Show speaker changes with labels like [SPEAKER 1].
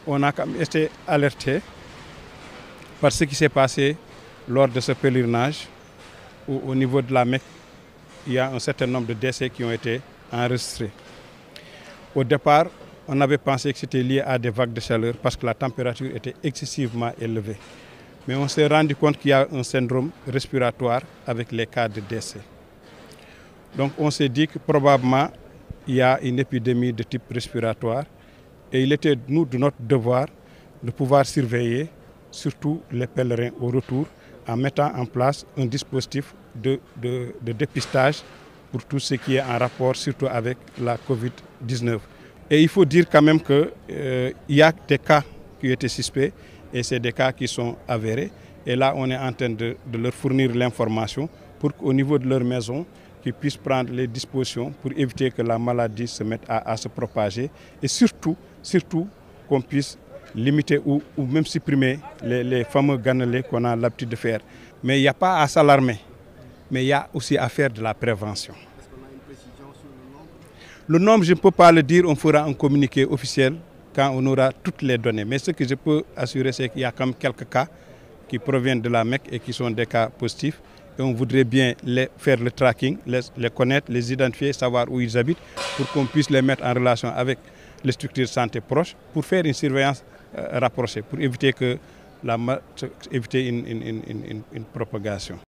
[SPEAKER 1] on a quand même été alerté par ce qui s'est passé lors de ce pèlerinage où au niveau de la Mecque, il y a un certain nombre de décès qui ont été enregistrés. Au départ, on avait pensé que c'était lié à des vagues de chaleur parce que la température était excessivement élevée. Mais on s'est rendu compte qu'il y a un syndrome respiratoire avec les cas de décès. Donc on s'est dit que probablement il y a une épidémie de type respiratoire et il était de notre devoir de pouvoir surveiller surtout les pèlerins au retour en mettant en place un dispositif de dépistage pour tout ce qui est en rapport surtout avec la Covid-19. Et il faut dire quand même qu'il y a des cas qui étaient suspects et c'est des cas qui sont avérés. Et là, on est en train de leur fournir l'information pour qu'au niveau de leur maison, qu'ils puissent prendre les dispositions pour éviter que la maladie se mette à se propager. Et surtout qu'on puisse limiter ou même supprimer les fameux ganelets qu'on a l'habitude de faire. Mais il n'y a pas à s'alarmer, mais il y a aussi à faire de la prévention.
[SPEAKER 2] Est-ce qu'on a une précision sur le nombre?
[SPEAKER 1] Le nombre, je ne peux pas le dire, on fera un communiqué officiel quand on aura toutes les données. Mais ce que je peux assurer, c'est qu'il y a quand même quelques cas qui proviennent de la Mecque et qui sont des cas positifs. Et on voudrait bien faire le tracking, les connaître, les identifier, savoir où ils habitent, pour qu'on puisse les mettre en relation avec les structures de santé proches, pour faire une surveillance rapprochée, pour éviter une propagation.